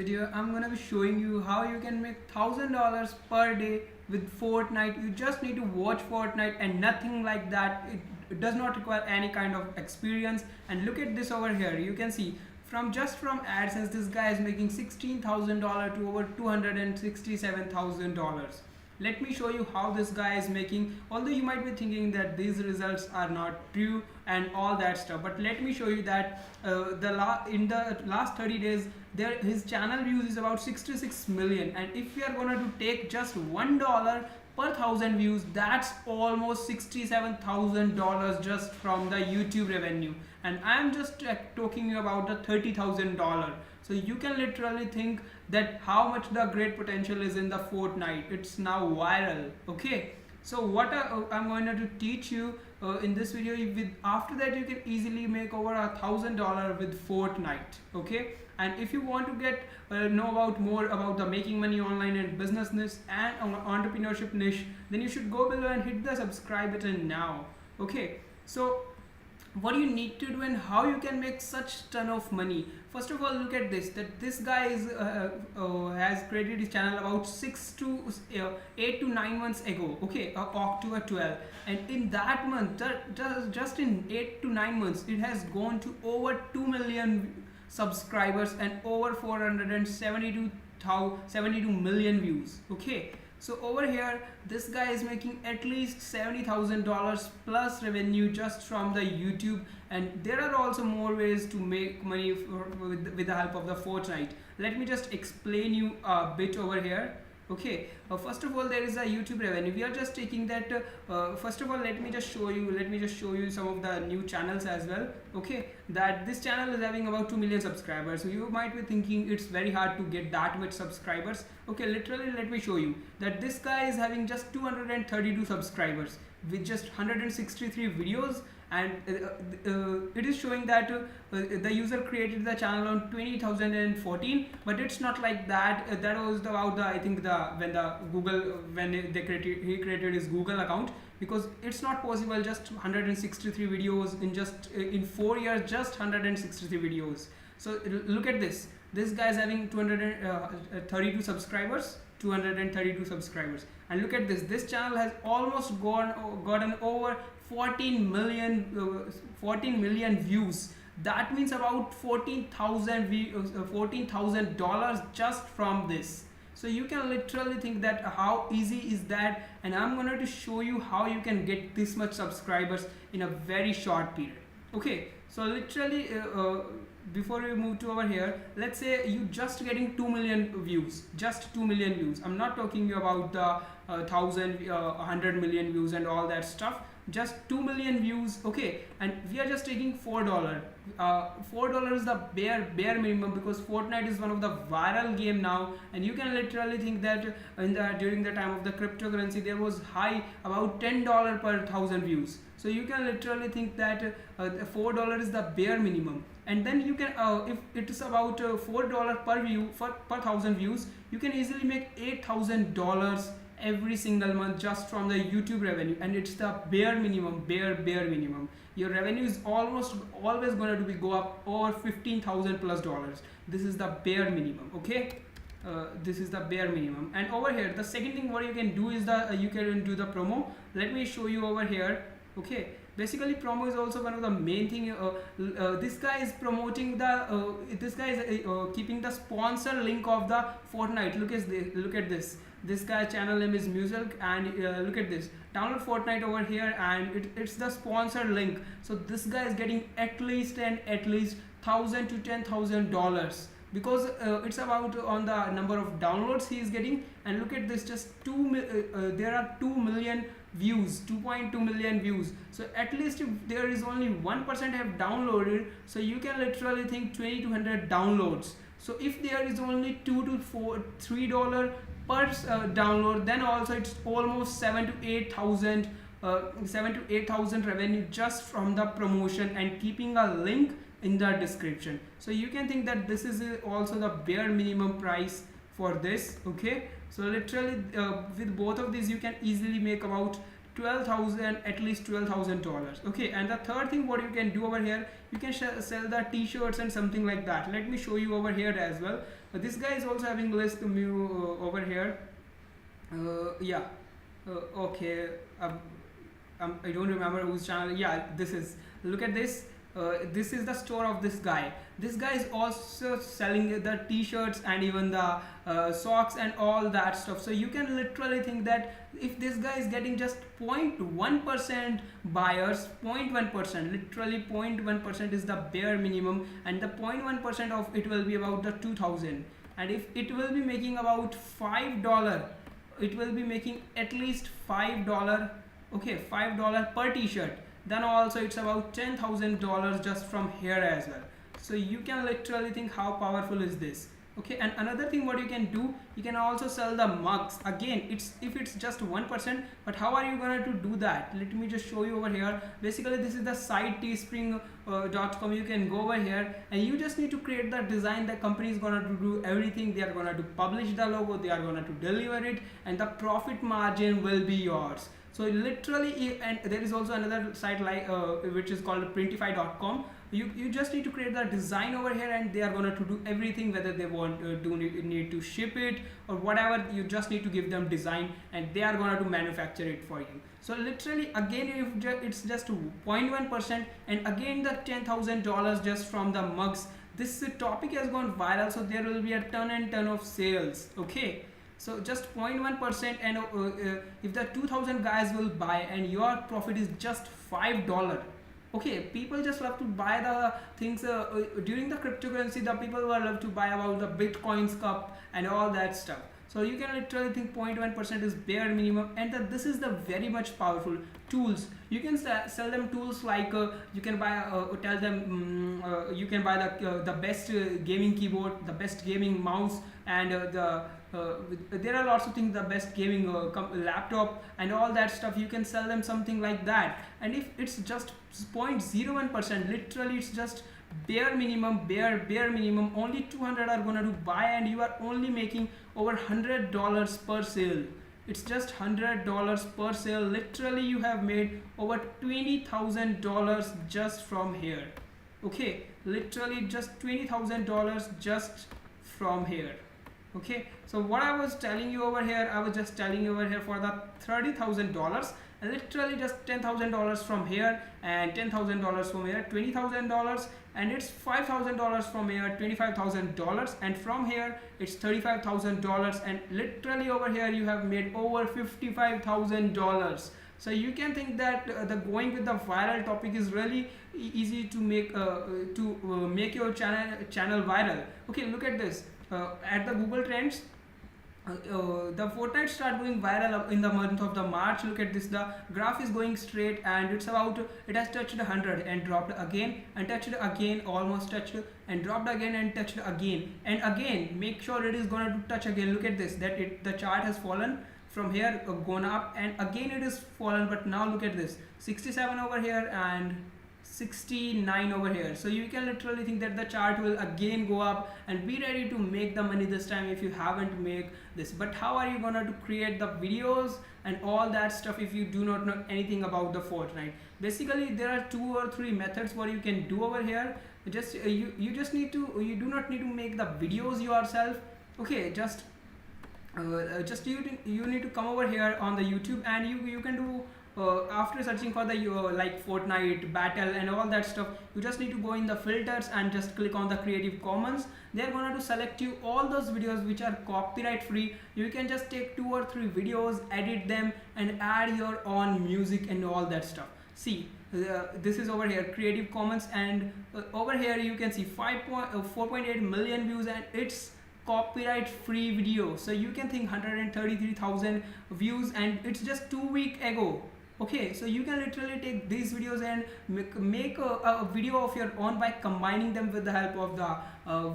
Video I'm gonna be showing you how you can make $1,000 per day with Fortnite. You just need to watch Fortnite and nothing like that. It does not require any kind of experience. And look at this over here. You can see from AdSense, this guy is making $16,000 to over $267,000. Let me show you how this guy is making, although you might be thinking that these results are not true and all that stuff, but let me show you that in the last 30 days his channel views is about 66 million, and if we are going to take just $1 per 1,000 views, that's almost $67,000 just from the YouTube revenue. And I'm just talking about the $30,000. So you can literally think that how much the great potential is in the Fortnite. It's now viral. Okay, so what I'm going to teach you in this video, after that you can easily make over $1,000 with Fortnite. Okay, and if you want to get know about more about the making money online and business niche and entrepreneurship niche, then you should go below and hit the subscribe button now. Okay, so what you need to do and how you can make such ton of money. First of all, look at this guy has created his channel about 8 to 9 months ago. Okay, October 12, and in that month, just in 8 to 9 months, it has gone to over 2 million subscribers and over 472 million views. Okay, so over here this guy is making at least $70,000 plus revenue just from the YouTube, and there are also more ways to make money with the help of the Fortnite. Let me just explain you a bit over here. Okay, first of all, there is a YouTube revenue. We are just taking that. First of all, let me just show you some of the new channels as well. Okay, that this channel is having about 2 million subscribers. So you might be thinking it's very hard to get that much subscribers. Okay, literally let me show you that this guy is having just 232 subscribers with just 163 videos, and it is showing that the user created the channel on 2014, but it's not like that. That was about the, I think, he created his Google account, because it's not possible just 163 videos in 4 years, just 163 videos. So look at this guy is having 232 subscribers, and look at this channel has almost gotten over 14 million views. That means about $14,000 just from this. So you can literally think that how easy is that, and I'm going to show you how you can get this much subscribers in a very short period. Okay, so literally before we move to over here, let's say you just getting 2 million views, just 2 million views. I'm not talking about the 100 million views and all that stuff, just 2 million views. Okay, and we are just taking $4. $4 is the bare minimum, because Fortnite is one of the viral game now, and you can literally think that during the time of the cryptocurrency there was high about $10 per 1,000 views. So you can literally think that $4 is the bare minimum, and then you can if it is about $4 per view per 1,000 views, you can easily make $8,000 every single month just from the YouTube revenue, and it's the bare minimum. Your revenue is almost always going to go up over $15,000 plus dollars. This is the bare minimum. Okay, this is the bare minimum. And over here, the second thing what you can do is you can do the promo. Let me show you over here. Okay, basically promo is also one of the main thing. This guy is promoting this guy is keeping the sponsor link of the Fortnite. Look at this. This guy's channel name is Music, and look at this, download Fortnite over here, and it's the sponsor link. So this guy is getting at least $1,000 to $10,000, because it's about on the number of downloads he is getting. And look at this, just there are 2 million views, 2.2 million views. So at least if there is only 1% have downloaded, so you can literally think 20 to 100 downloads. So if there is only $2 to $3 per download, then also it's almost 7 to 8,000 revenue just from the promotion and keeping a link in the description. So you can think that this is also the bare minimum price for this. Okay, so literally with both of these you can easily make about 12,000, at least $12,000. Okay, and the third thing what you can do over here, you can sell the t-shirts and something like that. Let me show you over here as well. This guy is also having list over here. Yeah. Okay. I don't remember whose channel. Yeah, this is. Look at this. This is the store of this guy. This guy is also selling the t-shirts and even the socks and all that stuff. So you can literally think that if this guy is getting just 0.1% buyers, 0.1%, literally 0.1% is the bare minimum, and the 0.1% of it will be about the 2000. And if it will be making about $5, it will be making at least $5. Okay, $5 per t-shirt. Then also it's about $10,000 just from here as well. So you can literally think how powerful is this. Okay, and another thing what you can do, you can also sell the mugs. Again, it's if it's just 1%, but how are you going to do that? Let me just show you over here. Basically this is the site teespring.com. You can go over here and you just need to create the design. The company is going to do everything. They are going to publish the logo, they are going to deliver it, and the profit margin will be yours. So literally, and there is also another site like which is called printify.com. You just need to create the design over here, and they are going to do everything, whether they want need to ship it or whatever. You just need to give them design, and they are going to manufacture it for you. So literally, again, if it's just 0.1%, and again the $10,000 just from the mugs. This topic has gone viral, so there will be a ton and ton of sales. Okay. So just 0.1%, and if the 2000 guys will buy and your profit is just $5. Okay, people just love to buy the things during the cryptocurrency. The people will love to buy about the Bitcoins cup and all that stuff. So you can literally think 0.1% is bare minimum, and this is the very much powerful tools. You can sell them tools like you can buy tell them you can buy the best gaming keyboard, the best gaming mouse, and there are lots of things, the best gaming laptop and all that stuff. You can sell them something like that. And if it's just 0.01%, literally it's just bare minimum, only 200 are gonna to buy, and you are only making over $100 per sale. It's just $100 per sale. Literally you have made over $20,000 just from here. Okay, literally just $20,000 just from here. Okay, so what I was telling you over here, I was just telling you over here for the $30,000, and literally just $10,000 from here, and $10,000 from here, $20,000, and it's $5,000 from here, $25,000, and from here it's $35,000, and literally over here you have made over $55,000. So you can think that the going with the viral topic is really easy to make your channel viral. Okay, look at this. At the Google Trends, the Fortnite start going viral in the month of the March. Look at this, the graph is going straight, and it has touched 100 and dropped again, and touched again, almost touched, and dropped again, and touched again, and again. Make sure it is going to touch again. Look at this, that the chart has fallen from here, gone up, and again it is fallen. But now look at this, 67 over here and 69 over here. So you can literally think that the chart will again go up, and be ready to make the money this time if you haven't made this. But how are you gonna to create the videos and all that stuff if you do not know anything about the Fortnite? Basically there are 2 or 3 methods what you can do over here. Just you do not need to make the videos yourself. Okay, just you need to come over here on the YouTube, and you can do after searching for the like Fortnite battle and all that stuff. You just need to go in the filters and just click on the Creative Commons. They are going to select you all those videos which are copyright free. You can just take 2 or 3 videos, edit them, and add your own music and all that stuff. See, this is over here Creative Commons, and over here you can see 4.8 million views, and it's copyright free video. So you can think 133,000 views, and it's just 2 weeks ago. Okay, so you can literally take these videos and make a video of your own by combining them with the help of the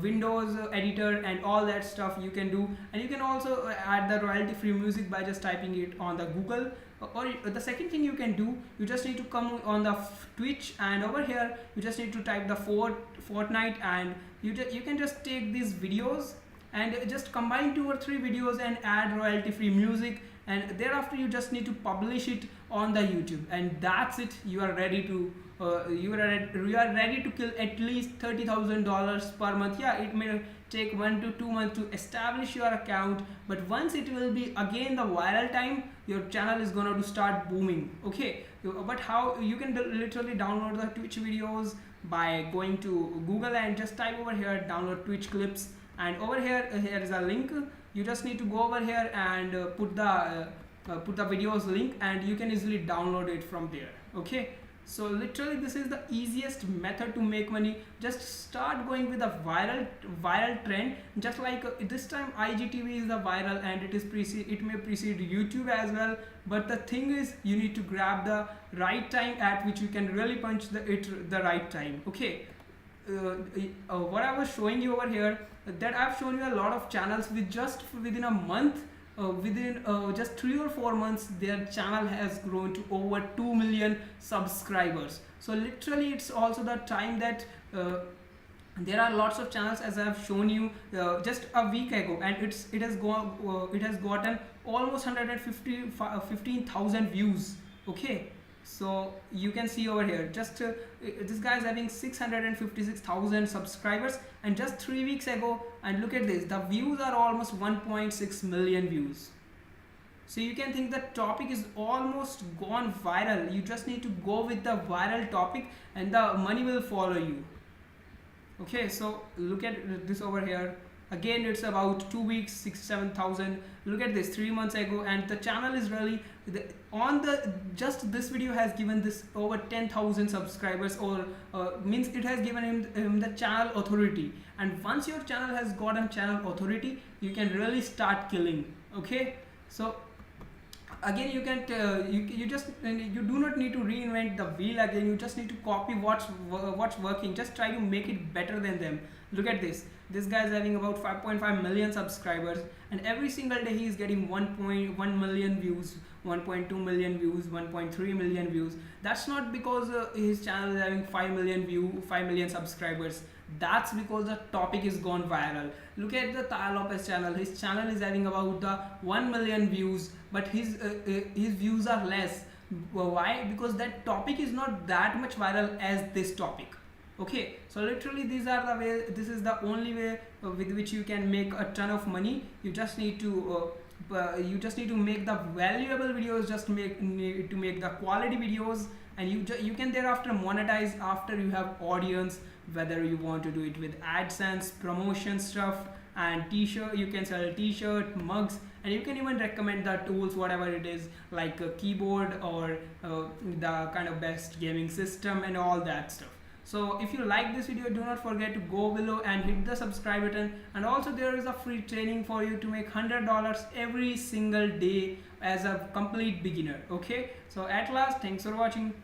Windows editor and all that stuff you can do. And you can also add the royalty free music by just typing it on the Google. Or the second thing you can do, you just need to come on the Twitch, and over here you just need to type the Fortnite, and you can just take these videos and just combine 2 or 3 videos and add royalty free music, and thereafter you just need to publish it on the YouTube, and that's it. You are ready to you are ready to kill at least $30,000 per month. Yeah, it may take 1 to 2 months to establish your account, but once it will be again the viral time, your channel is gonna to start booming. Okay, but how you can literally download the Twitch videos by going to Google and just type over here download Twitch clips, and over here here is a link. You just need to go over here and put the videos link, and you can easily download it from there. Okay, so literally this is the easiest method to make money. Just start going with a viral trend, just like this time IGTV is the viral, and it may precede YouTube as well, but the thing is you need to grab the right time at which you can really punch the right time. Okay, what I was showing you over here, that I've shown you a lot of channels with just within a month, within just 3 or 4 months, their channel has grown to over 2 million subscribers. So literally it's also the time that there are lots of channels, as I have shown you just a week ago, and it has gotten almost 15,000 views. Okay, so you can see over here, just this guy is having 656,000 subscribers, and just 3 weeks ago, and look at this, the views are almost 1.6 million views. So you can think the topic is almost gone viral. You just need to go with the viral topic and the money will follow you. Okay, so look at this over here. Again, it's about 2 weeks, 6-7,000. Look at this, 3 months ago, and the channel is really just this video has given this over 10,000 subscribers, or means it has given him the channel authority. And once your channel has gotten channel authority, you can really start killing. Okay, so again you can you do not need to reinvent the wheel again. You just need to copy what's working. Just try to make it better than them. Look at this guy is having about 5.5 million subscribers, and every single day he is getting 1.1 million views, 1.2 million views, 1.3 million views. That's not because his channel is having 5 million subscribers. That's because the topic is gone viral. Look at the Taya Lopez channel. His channel is having about 1 million views, but his views are less. Why? Because that topic is not that much viral as this topic. Okay, so literally these are the way. This is the only way with which you can make a ton of money. You just need to make the valuable videos. Just need to make the quality videos, and you can thereafter monetize after you have audience. Whether you want to do it with AdSense, promotion stuff, and t-shirt, you can sell t-shirt, mugs, and you can even recommend the tools, whatever it is, like a keyboard or the kind of best gaming system and all that stuff. So if you like this video, do not forget to go below and hit the subscribe button, and also there is a free training for you to make $100 every single day as a complete beginner. Okay, so at last, thanks for watching.